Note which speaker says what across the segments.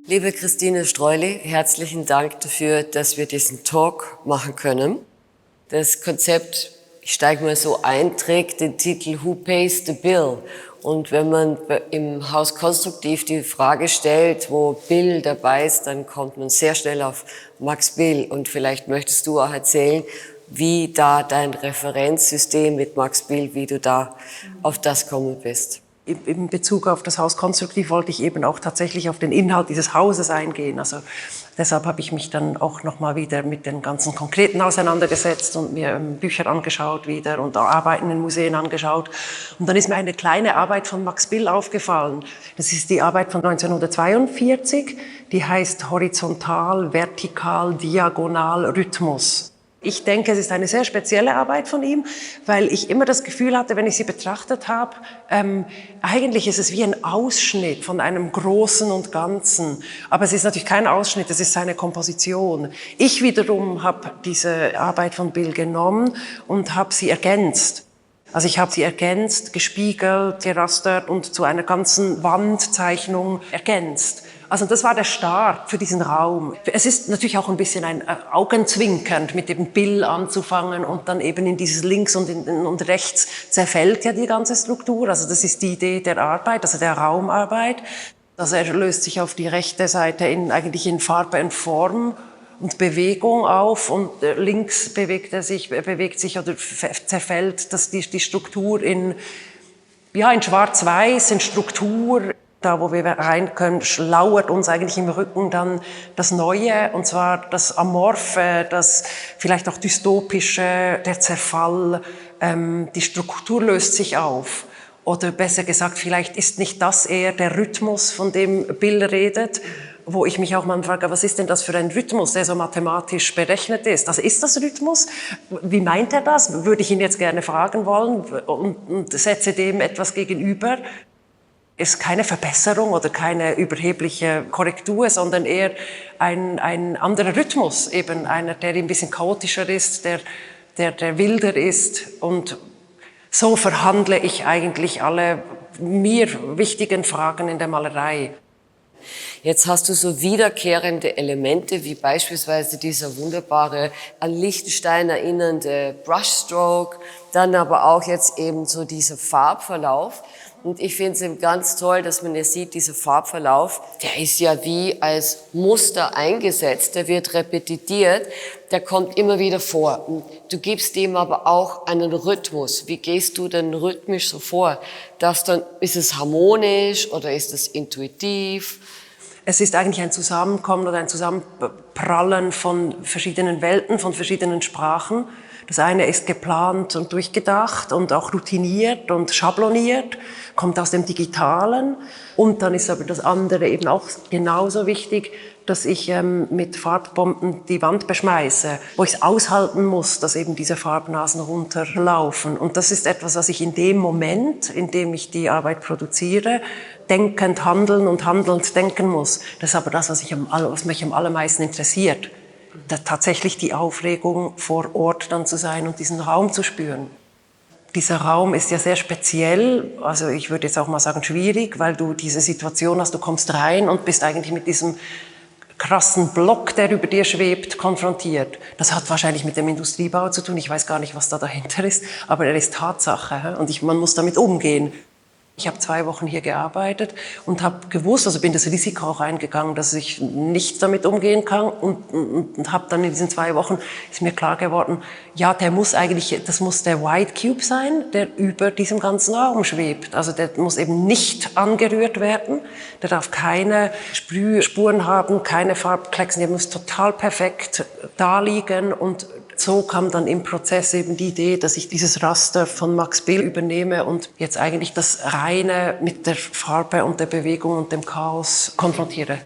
Speaker 1: Liebe Christine Streuli, herzlichen Dank dafür, dass wir diesen Talk machen können. Das Konzept, ich steige mal so ein, trägt den Titel Who Pays the Bill? Und wenn man im Haus Konstruktiv die Frage stellt, wo Bill dabei ist, dann kommt man sehr schnell auf Max Bill. Und vielleicht möchtest du auch erzählen, wie da dein Referenzsystem mit Max Bill, wie du da auf das kommen bist.
Speaker 2: In Bezug auf das Haus Konstruktiv wollte ich eben auch tatsächlich auf den Inhalt dieses Hauses eingehen. Also deshalb habe ich mich dann auch nochmal wieder mit den ganzen Konkreten auseinandergesetzt und mir Bücher angeschaut wieder und Arbeiten in Museen angeschaut. Und dann ist mir eine kleine Arbeit von Max Bill aufgefallen. Das ist die Arbeit von 1942, die heißt Horizontal, Vertikal, Diagonal, Rhythmus. Ich denke, es ist eine sehr spezielle Arbeit von ihm, weil ich immer das Gefühl hatte, wenn ich sie betrachtet habe, eigentlich ist es wie ein Ausschnitt von einem Großen und Ganzen. Aber es ist natürlich kein Ausschnitt, es ist seine Komposition. Ich wiederum habe diese Arbeit von Bill genommen und habe sie ergänzt. Also ich habe sie ergänzt, gespiegelt, gerastert und zu einer ganzen Wandzeichnung ergänzt. Also das war der Start für diesen Raum. Es ist natürlich auch ein bisschen ein augenzwinkernd, mit dem Bill anzufangen und dann eben in dieses links und rechts zerfällt ja die ganze Struktur. Also das ist die Idee der Arbeit, also der Raumarbeit. Also er löst sich auf die rechte Seite eigentlich in Farbe und Form und Bewegung auf und links bewegt sich oder zerfällt die Struktur in Schwarz-Weiß, in Struktur. Da, wo wir rein können, lauert uns eigentlich im Rücken dann das Neue, und zwar das Amorphe, das vielleicht auch Dystopische, der Zerfall, die Struktur löst sich auf. Oder besser gesagt, vielleicht ist nicht das eher der Rhythmus, von dem Bill redet, wo ich mich auch mal frage, was ist denn das für ein Rhythmus, der so mathematisch berechnet ist? Also ist das Rhythmus? Wie meint er das? Würde ich ihn jetzt gerne fragen wollen und setze dem etwas gegenüber. Ist keine Verbesserung oder keine überhebliche Korrektur, sondern eher ein anderer Rhythmus, eben einer, der ein bisschen chaotischer ist, der wilder ist. Und so verhandle ich eigentlich alle mir wichtigen Fragen in der Malerei.
Speaker 1: Jetzt hast du so wiederkehrende Elemente, wie beispielsweise dieser wunderbare, an Lichtenstein erinnernde Brushstroke, dann aber auch jetzt eben so dieser Farbverlauf. Und ich finde es eben ganz toll, dass man jetzt sieht, dieser Farbverlauf, der ist ja wie als Muster eingesetzt, der wird repetiert, der kommt immer wieder vor. Und du gibst dem aber auch einen Rhythmus. Wie gehst du denn rhythmisch so vor? Ist es harmonisch oder ist es intuitiv?
Speaker 2: Es ist eigentlich ein Zusammenkommen oder ein Zusammenprallen von verschiedenen Welten, von verschiedenen Sprachen. Das eine ist geplant und durchgedacht und auch routiniert und schabloniert, kommt aus dem Digitalen. Und dann ist aber das andere eben auch genauso wichtig, dass ich mit Farbbomben die Wand beschmeiße, wo ich es aushalten muss, dass eben diese Farbnasen runterlaufen. Und das ist etwas, was ich in dem Moment, in dem ich die Arbeit produziere, denkend handeln und handelnd denken muss. Das ist aber das, was mich am allermeisten interessiert. Tatsächlich die Aufregung, vor Ort dann zu sein und diesen Raum zu spüren. Dieser Raum ist ja sehr speziell, also ich würde jetzt auch mal sagen schwierig, weil du diese Situation hast, du kommst rein und bist eigentlich mit diesem krassen Block, der über dir schwebt, konfrontiert. Das hat wahrscheinlich mit dem Industriebau zu tun, ich weiß gar nicht, was da dahinter ist, aber er ist Tatsache und man muss damit umgehen. Ich habe 2 Wochen hier gearbeitet und habe gewusst, also bin das Risiko auch eingegangen, dass ich nicht damit umgehen kann und habe dann in diesen 2 Wochen, ist mir klar geworden, ja, das muss der White Cube sein, der über diesem ganzen Raum schwebt. Also der muss eben nicht angerührt werden, der darf keine Sprühspuren haben, keine Farbklecksen, der muss total perfekt da liegen und so kam dann im Prozess eben die Idee, dass ich dieses Raster von Max Bill übernehme und jetzt eigentlich das Reine mit der Farbe und der Bewegung und dem Chaos konfrontiere.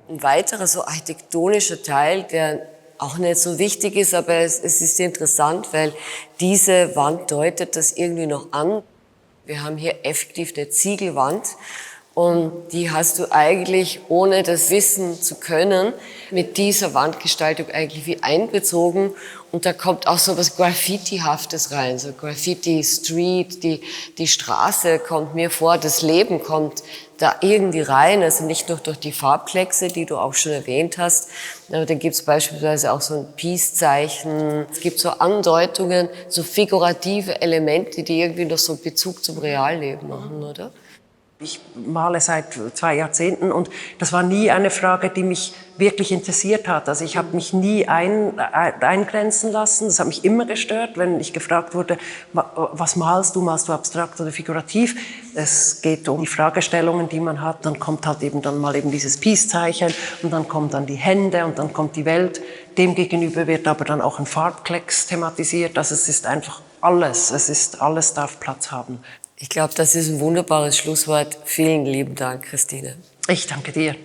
Speaker 1: Ein weiterer so architektonischer Teil, der auch nicht so wichtig ist, aber es ist interessant, weil diese Wand deutet das irgendwie noch an. Wir haben hier effektiv eine Ziegelwand Und die hast du eigentlich, ohne das wissen zu können, mit dieser Wandgestaltung eigentlich wie einbezogen. Und da kommt auch so was Graffiti-haftes rein, so Graffiti Street, die Straße kommt mir vor, das Leben kommt da irgendwie rein, also nicht nur durch die Farbkleckse, die du auch schon erwähnt hast, aber da gibt's beispielsweise auch so ein Peace-Zeichen. Es gibt so Andeutungen, so figurative Elemente, die irgendwie noch so Bezug zum Realleben machen, oder?
Speaker 2: Ich male seit 2 Jahrzehnten und das war nie eine Frage, die mich wirklich interessiert hat. Also ich habe mich nie eingrenzen lassen. Das hat mich immer gestört, wenn ich gefragt wurde, was malst du? Malst du abstrakt oder figurativ? Es geht um die Fragestellungen, die man hat. Dann kommt halt eben dann mal eben dieses Peace-Zeichen und dann kommen dann die Hände und dann kommt die Welt. Demgegenüber wird aber dann auch ein Farbklecks thematisiert. Also es ist einfach alles. Alles darf Platz haben.
Speaker 1: Ich glaube, das ist ein wunderbares Schlusswort. Vielen lieben Dank, Christine.
Speaker 2: Ich danke dir.